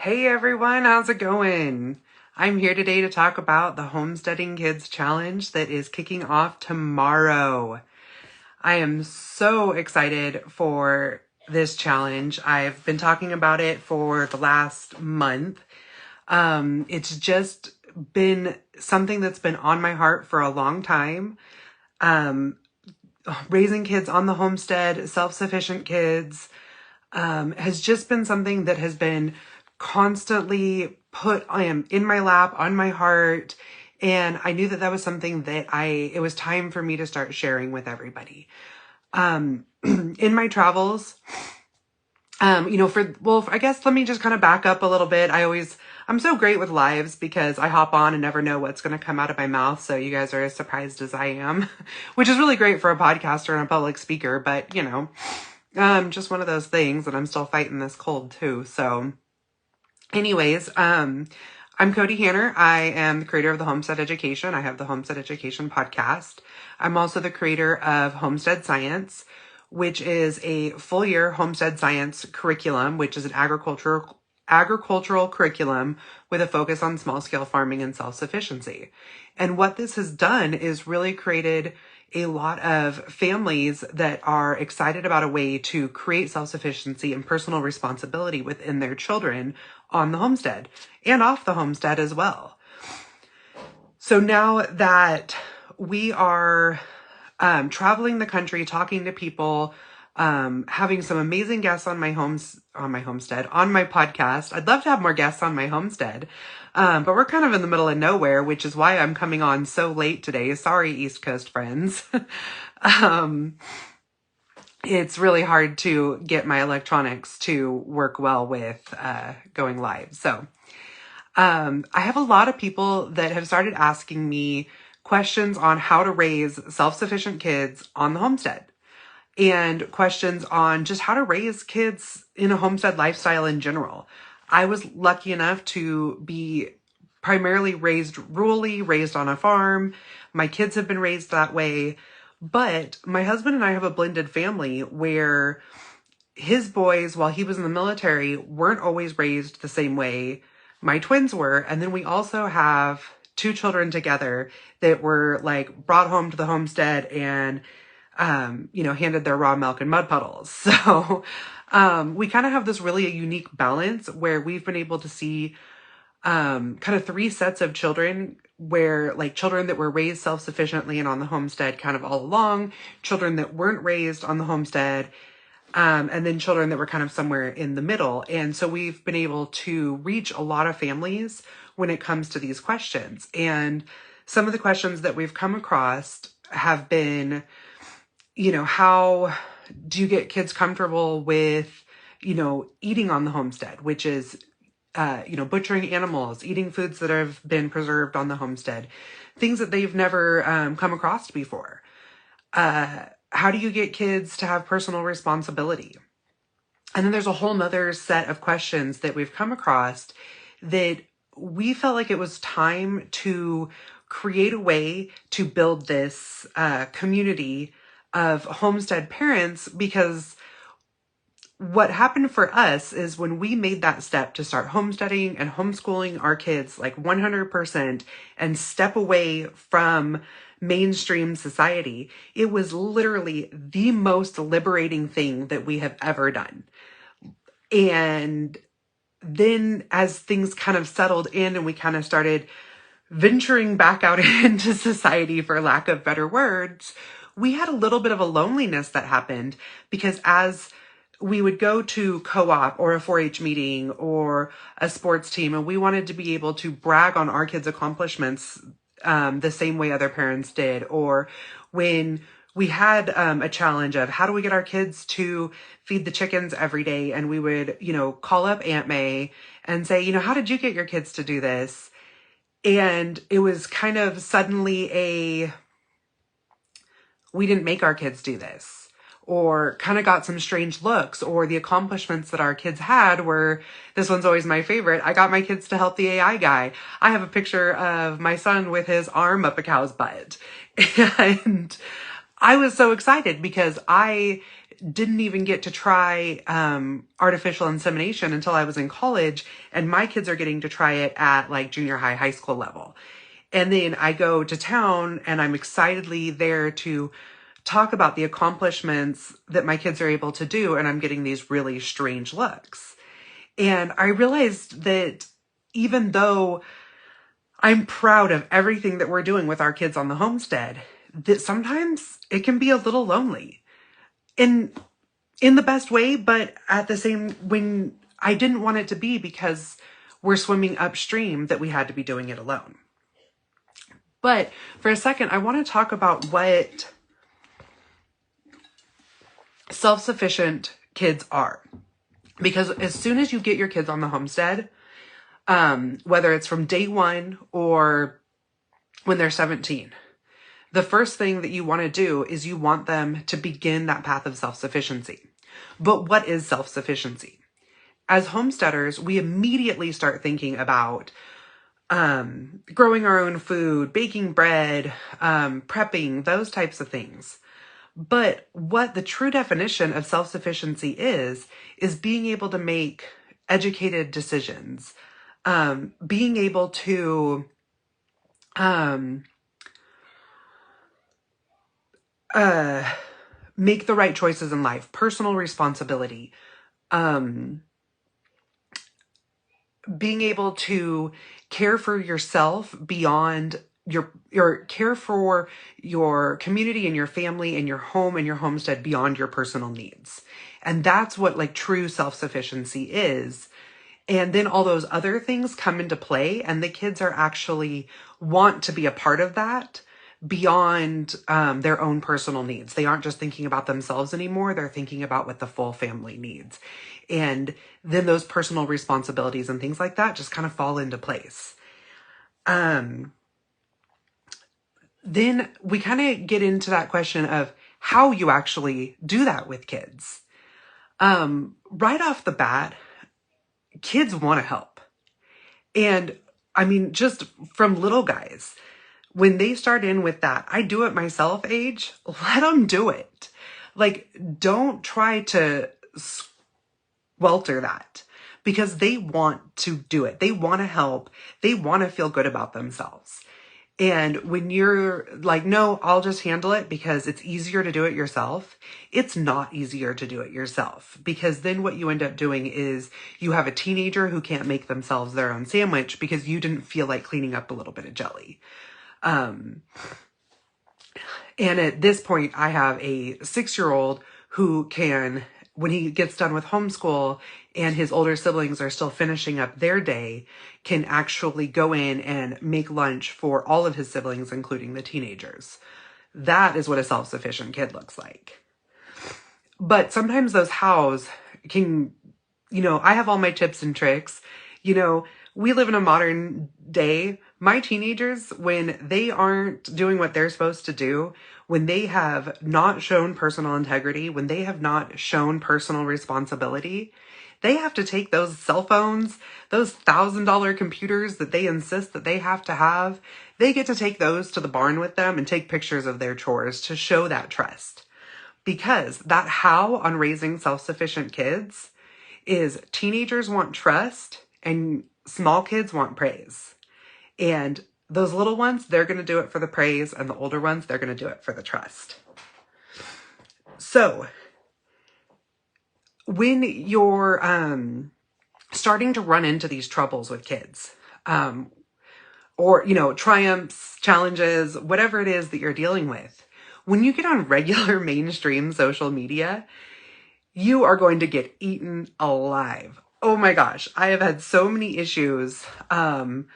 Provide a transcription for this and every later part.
Hey everyone, how's it going? I'm here today to talk about the Homesteading Kids Challenge that is kicking off tomorrow. I am so excited for this challenge. I've been talking about it for the last month. It's just been something that's been on my heart for a long time. Raising kids on the homestead, self-sufficient kids, has just been something that has been constantly put in my lap, on my heart. And I knew that that was something that it was time for me to start sharing with everybody. In my travels, I guess let me just kind of back up a little bit. I'm so great with lives because I hop on and never know what's going to come out of my mouth. So you guys are as surprised as I am, which is really great for a podcaster and a public speaker. But, just one of those things, and I'm still fighting this cold too. So anyways, I'm Cody Hanner. I am the creator of the Homestead Education. I have the Homestead Education podcast. I'm also the creator of Homestead Science, which is a full year homestead science curriculum, which is an agricultural curriculum with a focus on small scale farming and self-sufficiency. And what this has done is really created a lot of families that are excited about a way to create self-sufficiency and personal responsibility within their children on the homestead and off the homestead as well. So now that we are traveling the country, talking to people, having some amazing guests on my podcast. I'd love to have more guests on my homestead. But we're kind of in the middle of nowhere, which is why I'm coming on so late today. Sorry, East Coast friends. It's really hard to get my electronics to work well with going live. So I have a lot of people that have started asking me questions on how to raise self-sufficient kids on the homestead and questions on just how to raise kids in a homestead lifestyle in general. I was lucky enough to be primarily raised rurally, raised on a farm. My kids have been raised that way, but my husband and I have a blended family where his boys, while he was in the military, weren't always raised the same way my twins were. And then we also have two children together that were like brought home to the homestead and, handed their raw milk and mud puddles. So, we kind of have this really unique balance where we've been able to see, kind of three sets of children where like children that were raised self-sufficiently and on the homestead kind of all along, children that weren't raised on the homestead, and then children that were kind of somewhere in the middle. And so we've been able to reach a lot of families when it comes to these questions. And some of the questions that we've come across have been, how do you get kids comfortable with, eating on the homestead, which is, butchering animals, eating foods that have been preserved on the homestead, things that they've never come across before. How do you get kids to have personal responsibility? And then there's a whole nother set of questions that we've come across that we felt like it was time to create a way to build this community of homestead parents, because what happened for us is when we made that step to start homesteading and homeschooling our kids like 100% and step away from mainstream society, it was literally the most liberating thing that we have ever done. And then as things kind of settled in and we kind of started venturing back out into society, for lack of better words, we had a little bit of a loneliness that happened, because as we would go to co-op or a 4-H meeting or a sports team, and we wanted to be able to brag on our kids' accomplishments the same way other parents did, or when we had a challenge of how do we get our kids to feed the chickens every day, and we would, call up Aunt May and say, how did you get your kids to do this? And it was kind of suddenly we didn't make our kids do this, or kind of got some strange looks, or the accomplishments that our kids had were, this one's always my favorite, I got my kids to help the AI guy. I have a picture of my son with his arm up a cow's butt. And I was so excited because I didn't even get to try artificial insemination until I was in college, and my kids are getting to try it at like junior high, high school level. And then I go to town and I'm excitedly there to talk about the accomplishments that my kids are able to do, and I'm getting these really strange looks. And I realized that even though I'm proud of everything that we're doing with our kids on the homestead, that sometimes it can be a little lonely. In the best way, but at the same, when I didn't want it to be, because we're swimming upstream, that we had to be doing it alone. But for a second, I want to talk about what self-sufficient kids are. Because as soon as you get your kids on the homestead, whether it's from day one or when they're 17, the first thing that you want to do is you want them to begin that path of self-sufficiency. But what is self-sufficiency? As homesteaders, we immediately start thinking about growing our own food, baking bread, prepping, those types of things. But what the true definition of self-sufficiency is being able to make educated decisions, being able to make the right choices in life, personal responsibility, being able to care for yourself beyond your care for your community and your family and your home and your homestead beyond your personal needs. And that's what like true self-sufficiency is. And then all those other things come into play, and the kids are actually want to be a part of that beyond their own personal needs. They aren't just thinking about themselves anymore. They're thinking about what the full family needs. And then those personal responsibilities and things like that just kind of fall into place. Then we kind of get into that question of how you actually do that with kids. Right off the bat, kids want to help. And I mean, just from little guys, when they start in with that, I do it myself age, let them do it. Like, don't try to swelter that, because they want to do it. They want to help. They want to feel good about themselves. And when you're like, no, I'll just handle it because it's easier to do it yourself, it's not easier to do it yourself, because then what you end up doing is you have a teenager who can't make themselves their own sandwich because you didn't feel like cleaning up a little bit of jelly. And at this point, I have a 6-year-old who can, when he gets done with homeschool and his older siblings are still finishing up their day, can actually go in and make lunch for all of his siblings, including the teenagers. That is what a self-sufficient kid looks like. But sometimes those hows can, I have all my tips and tricks. We live in a modern day. My teenagers, when they aren't doing what they're supposed to do, when they have not shown personal integrity, when they have not shown personal responsibility, they have to take those cell phones, those $1,000 computers that they insist that they have to have. They get to take those to the barn with them and take pictures of their chores to show that trust. Because that how on raising self-sufficient kids is teenagers want trust and small kids want praise. And those little ones, they're going to do it for the praise, and the older ones, they're going to do it for the trust. So when you're starting to run into these troubles with kids, or, triumphs, challenges, whatever it is that you're dealing with, when you get on regular mainstream social media, you are going to get eaten alive. Oh my gosh, I have had so many issues on,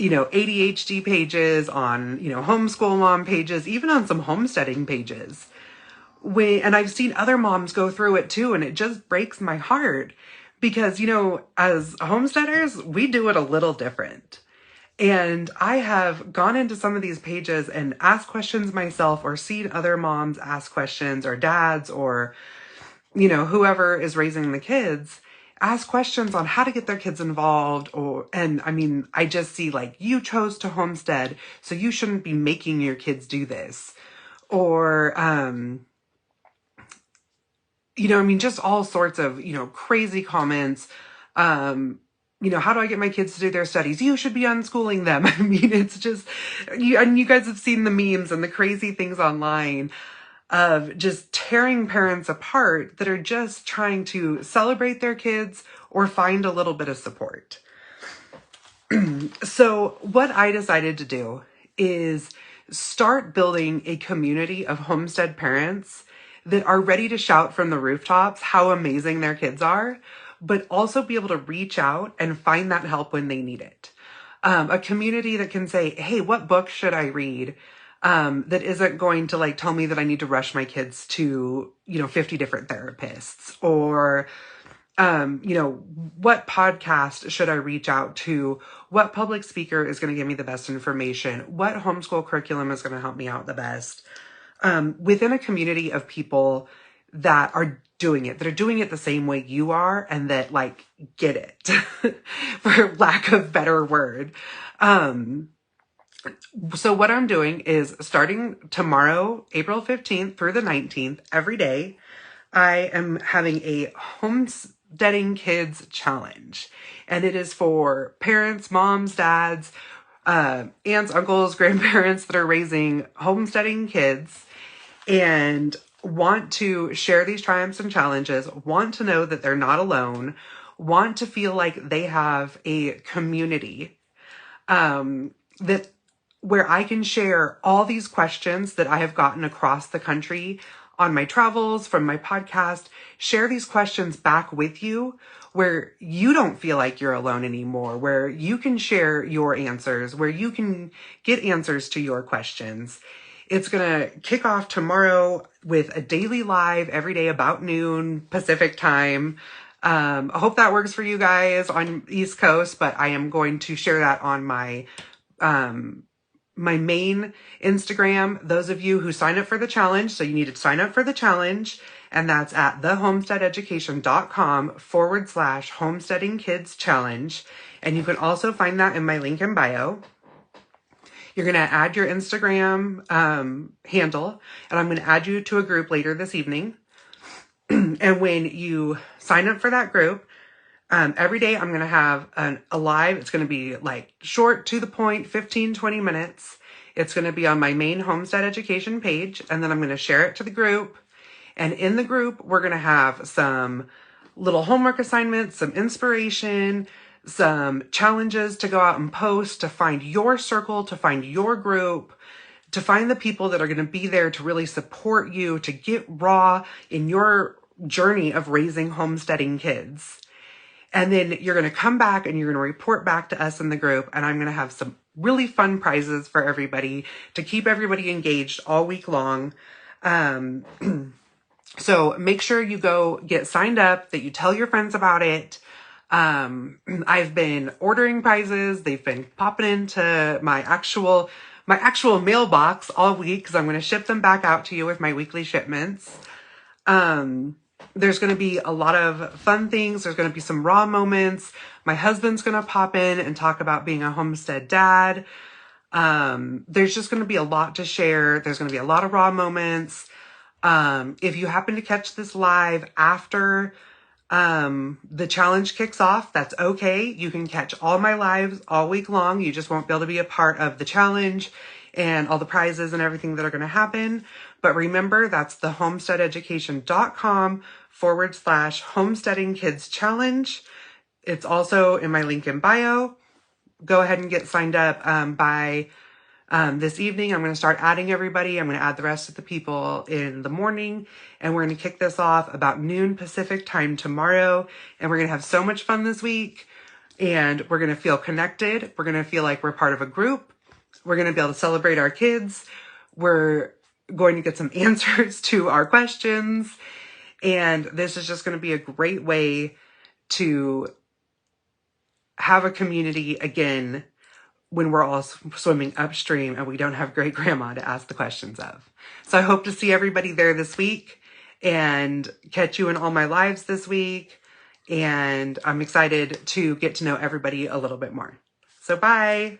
ADHD pages, on, homeschool mom pages, even on some homesteading pages. And I've seen other moms go through it too, and it just breaks my heart because, as homesteaders, we do it a little different. And I have gone into some of these pages and asked questions myself, or seen other moms ask questions, or dads, or, whoever is raising the kids, ask questions on how to get their kids involved. I just see like, you chose to homestead, so you shouldn't be making your kids do this. Or, I mean, just all sorts of, crazy comments. How do I get my kids to do their studies? You should be unschooling them. I mean, it's just, and you guys have seen the memes and the crazy things online of just tearing parents apart that are just trying to celebrate their kids or find a little bit of support. So what I decided to do is start building a community of homestead parents that are ready to shout from the rooftops how amazing their kids are, but also be able to reach out and find that help when they need it. A community that can say, hey, what book should I read? That isn't going to like tell me that I need to rush my kids to, 50 different therapists, or, what podcast should I reach out to? What public speaker is going to give me the best information? What homeschool curriculum is going to help me out the best? Within a community of people that are doing it the same way you are, and that like get it, for lack of better word. So what I'm doing is starting tomorrow, April 15th through the 19th, every day, I am having a Homesteading Kids Challenge. And it is for parents, moms, dads, aunts, uncles, grandparents that are raising homesteading kids and want to share these triumphs and challenges, want to know that they're not alone, want to feel like they have a community, that where I can share all these questions that I have gotten across the country on my travels, from my podcast, share these questions back with you, where you don't feel like you're alone anymore, where you can share your answers, where you can get answers to your questions. It's going to kick off tomorrow with a daily live every day about noon Pacific time. I hope that works for you guys on East Coast, but I am going to share that on my main Instagram. Those of you who sign up for the challenge, so you need to sign up for the challenge, and that's at thehomesteadeducation.com/homesteading kids challenge. And you can also find that in my link in bio. You're going to add your Instagram handle, and I'm going to add you to a group later this evening. And when you sign up for that group, every day I'm going to have a live. It's going to be like short, to the point, 15, 20 minutes. It's going to be on my main Homestead Education page, and then I'm going to share it to the group. And in the group, we're going to have some little homework assignments, some inspiration, some challenges to go out and post, to find your circle, to find your group, to find the people that are going to be there to really support you, to get raw in your journey of raising homesteading kids. And then you're going to come back and you're going to report back to us in the group. And I'm going to have some really fun prizes for everybody to keep everybody engaged all week long. So make sure you go get signed up, that you tell your friends about it. I've been ordering prizes. They've been popping into my actual mailbox all week, because I'm going to ship them back out to you with my weekly shipments. There's going to be a lot of fun things. There's going to be some raw moments. My husband's going to pop in and talk about being a homestead dad. There's just going to be a lot to share. There's going to be a lot of raw moments. If you happen to catch this live after the challenge kicks off, that's okay. You can catch all my lives all week long. You just won't be able to be a part of the challenge and all the prizes and everything that are going to happen. But remember, that's the homesteadeducation.com/homesteading kids challenge. It's also in my link in bio. Go ahead and get signed up by this evening. I'm going to start adding everybody. I'm going to add the rest of the people in the morning, and we're going to kick this off about noon Pacific time tomorrow. And we're going to have so much fun this week, and we're going to feel connected. We're going to feel like we're part of a group. We're going to be able to celebrate our kids. We're going to get some answers to our questions. And this is just going to be a great way to have a community again when we're all swimming upstream and we don't have great grandma to ask the questions of. So I hope to see everybody there this week and catch you in all my lives this week. And I'm excited to get to know everybody a little bit more. So bye.